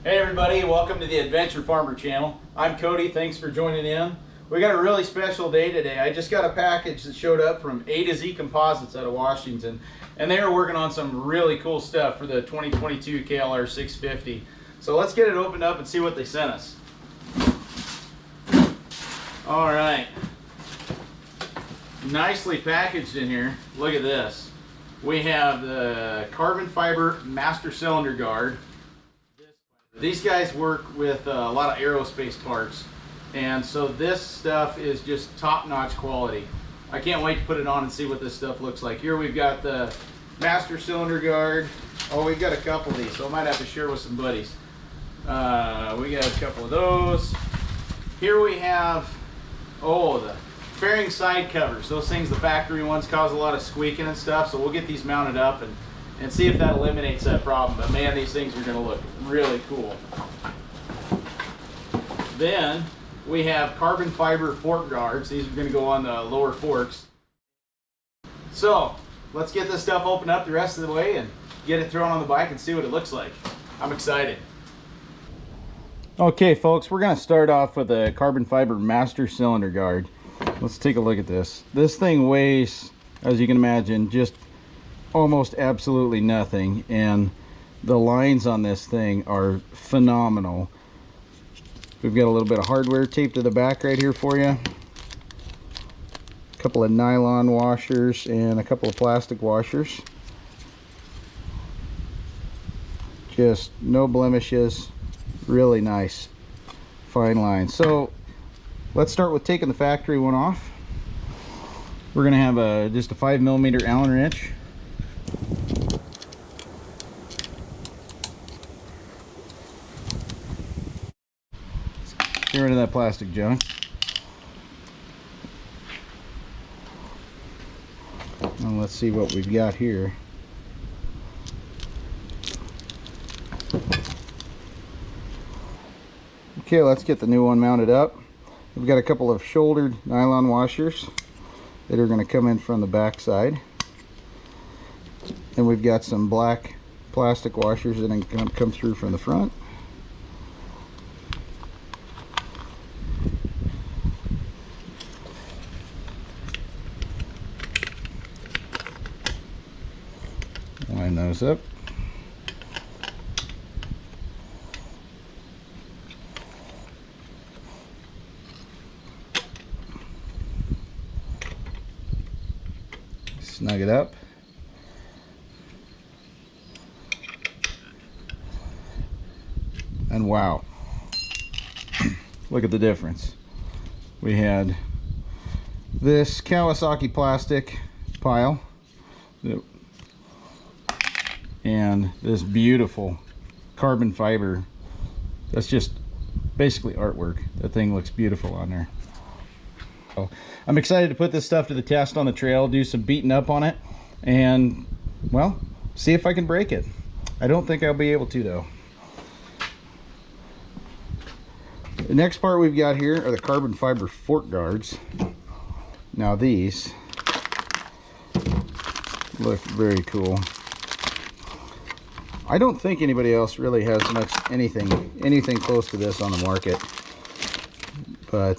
Hey everybody, welcome to the Adventure Farmer channel. I'm Cody, thanks for joining in. We got a really special day today. I just got a package that showed up from A to Z Composites out of Washington, and they are working on some really cool stuff for the 2022 KLR 650. So let's get it opened up and see what they sent us. All right, nicely packaged in here. Look at this. We have the carbon fiber master cylinder guard. These guys work with a lot of aerospace parts, and so this stuff is just top-notch quality. I can't wait to put it on and see what this stuff looks like. Here we've got the master cylinder guard. Oh, we've got a couple of these, so I might have to share with some buddies. We got a couple of those. Here we have, oh, the fairing side covers. Those things, the factory ones, cause a lot of squeaking and stuff, so we'll get these mounted up and see if that eliminates that problem. But man, these things are gonna look really cool. Then we have carbon fiber fork guards. These are gonna go on the lower forks. So let's get this stuff opened up the rest of the way and get it thrown on the bike and see what it looks like. I'm excited. Okay folks, we're gonna start off with a carbon fiber master cylinder guard. Let's take a look at this. This thing weighs, as you can imagine, just almost absolutely nothing, and the lines on this thing are phenomenal. We've got a little bit of hardware taped to the back right here for you, a couple of nylon washers and a couple of plastic washers. Just no blemishes, really nice fine lines. So let's start with taking the factory one off. We're going to have just a 5mm Allen wrench. Get rid of that plastic junk. And let's see what we've got here. Okay, let's get the new one mounted up. We've got a couple of shouldered nylon washers that are going to come in from the back side. And we've got some black plastic washers that are going to come through from the front. Line those up. Snug it up. And wow, look at the difference. We had this Kawasaki plastic pile and this beautiful carbon fiber. That's just basically artwork. That thing looks beautiful on there. So I'm excited to put this stuff to the test on the trail, do some beating up on it, and well, see if I can break it. I don't think I'll be able to though. The next part we've got here are the carbon fiber fork guards. Now these look very cool. I don't think anybody else really has anything close to this on the market, but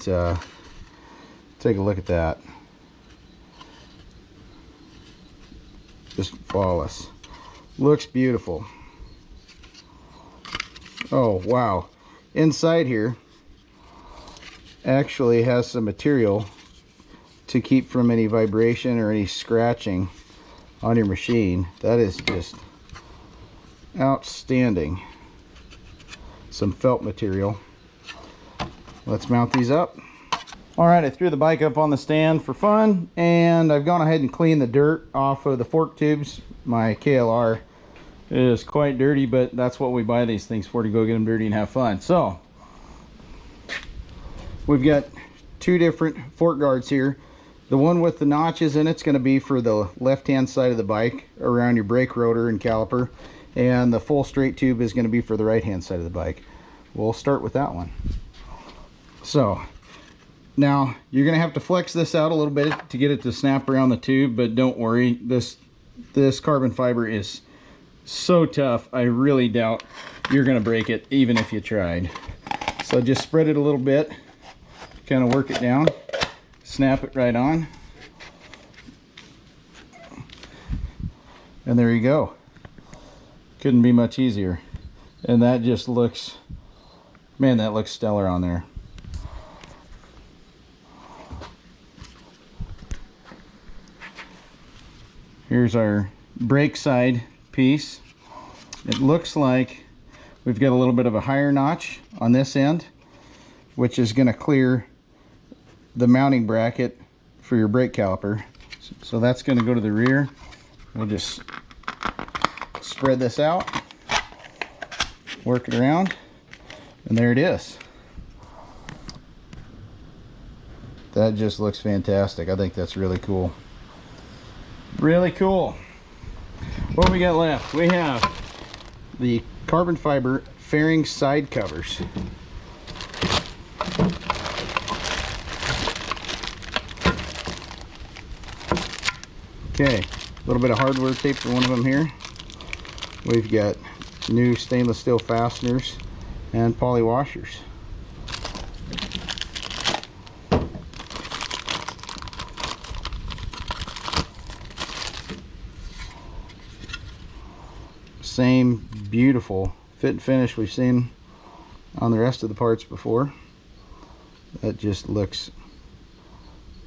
take a look at that. Just flawless. Looks beautiful. Oh wow. Inside here actually has some material to keep from any vibration or any scratching on your machine. That is just outstanding. Some felt material. Let's mount these up. All right, I threw the bike up on the stand for fun, and I've gone ahead and cleaned the dirt off of the fork tubes. My KLR is quite dirty, but that's what we buy these things for, to go get them dirty and have fun. So we've got two different fork guards here. The one with the notches in it's going to be for the left hand side of the bike around your brake rotor and caliper, and the full straight tube is going to be for the right hand side of the bike. We'll start with that one. So now you're going to have to flex this out a little bit to get it to snap around the tube, but don't worry, this carbon fiber is so tough. I really doubt you're going to break it even if you tried. So just spread it a little bit, kind of work it down, snap it right on, and there you go. Couldn't be much easier. And that just looks, man, that looks stellar on there. Here's our brake side piece. It looks like we've got a little bit of a higher notch on this end, which is going to clear the mounting bracket for your brake caliper. So that's going to go to the rear. We'll just spread this out, work it around, and there it is. That just looks fantastic. I think that's really cool. Really cool. What do we got left? We have the carbon fiber fairing side covers. Okay, a little bit of hardware tape for one of them here. We've got new stainless steel fasteners and poly washers. Same beautiful fit and finish we've seen on the rest of the parts before. That just looks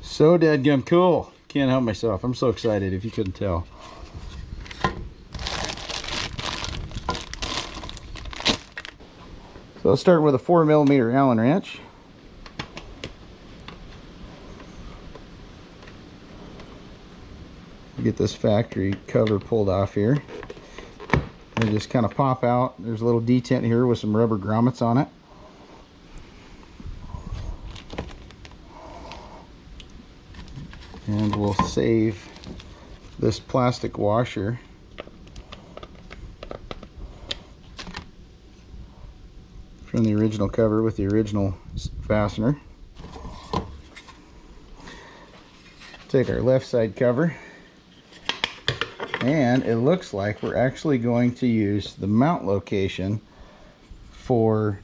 so dadgum cool. Can't help myself. I'm so excited if you couldn't tell. So let's start with a 4mm Allen wrench. Get this factory cover pulled off here. They just kind of pop out. There's a little detent here with some rubber grommets on it. And we'll save this plastic washer from the original cover with the original fastener. Take our left side cover, and it looks like we're actually going to use the mount location for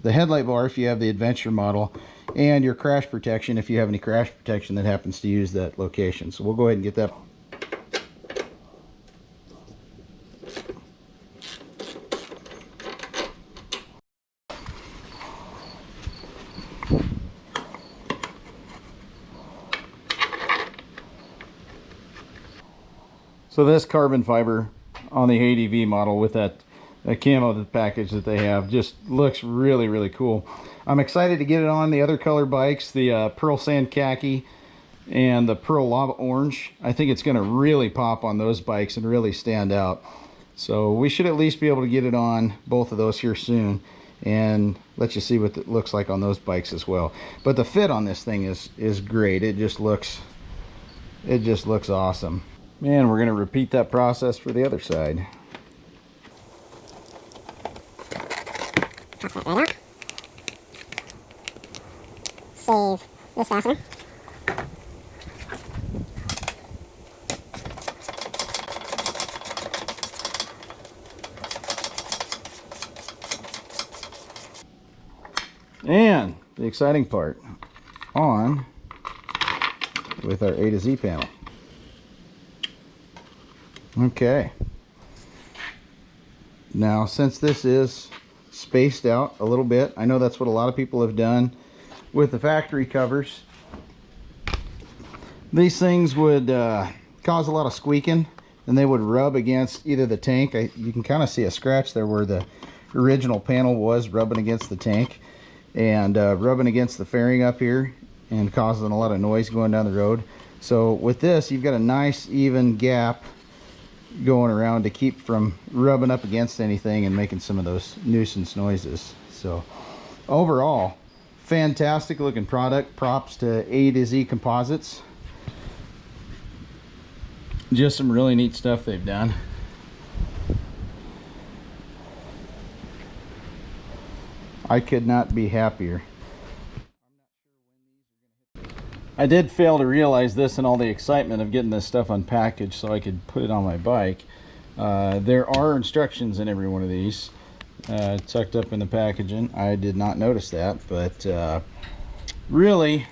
the headlight bar if you have the Adventure model, and your crash protection if you have any crash protection that happens to use that location. So we'll go ahead and get that. So this carbon fiber on the ADV model with that camo package that they have just looks really, really cool. I'm excited to get it on the other color bikes, the Pearl Sand Khaki and the Pearl Lava Orange. I think it's going to really pop on those bikes and really stand out. So we should at least be able to get it on both of those here soon and let you see what it looks like on those bikes as well. But the fit on this thing is great. It just looks awesome. Man, we're going to repeat that process for the other side. Pop that right out. Save this fastener. And the exciting part, on with our A to Z panel. Okay. Now, since this is spaced out a little bit, I know that's what a lot of people have done with the factory covers. These things would cause a lot of squeaking, and they would rub against either the tank. You can kind of see a scratch there where the original panel was rubbing against the tank, and rubbing against the fairing up here and causing a lot of noise going down the road. So with this, you've got a nice even gap going around to keep from rubbing up against anything and making some of those nuisance noises. So overall, fantastic looking product. Props to A to Z Composites. Just some really neat stuff they've done. I could not be happier. I did fail to realize this in all the excitement of getting this stuff unpackaged so I could put it on my bike. There are instructions in every one of these. tucked up in the packaging. I did not notice that, but really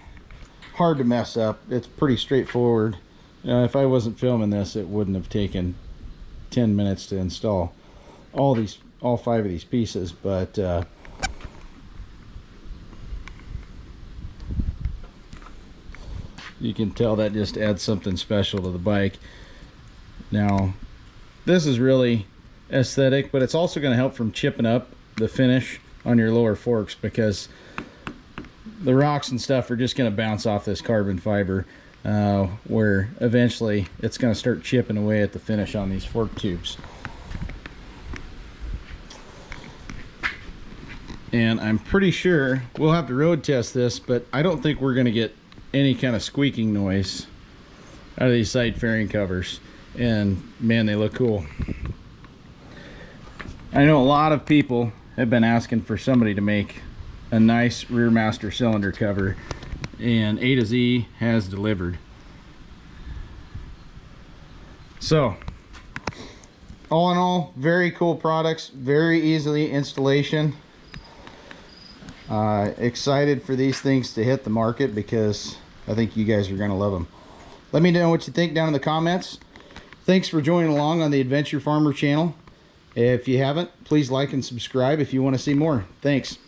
hard to mess up. It's pretty straightforward. If I wasn't filming this, it wouldn't have taken 10 minutes to install all 5 of these pieces, but you can tell that just adds something special to the bike. Now, this is really aesthetic, but it's also going to help from chipping up the finish on your lower forks, because the rocks and stuff are just going to bounce off this carbon fiber, where eventually it's going to start chipping away at the finish on these fork tubes. And I'm pretty sure we'll have to road test this, but I don't think we're going to get any kind of squeaking noise out of these side fairing covers. And man, they look cool. I know a lot of people have been asking for somebody to make a nice rear master cylinder cover, and A to Z has delivered. So all in all, very cool products, very easily installation. Excited for these things to hit the market, because I think you guys are going to love them. Let me know what you think down in the comments. Thanks for joining along on the Adventure Farmer channel. If you haven't, please like and subscribe if you want to see more. Thanks.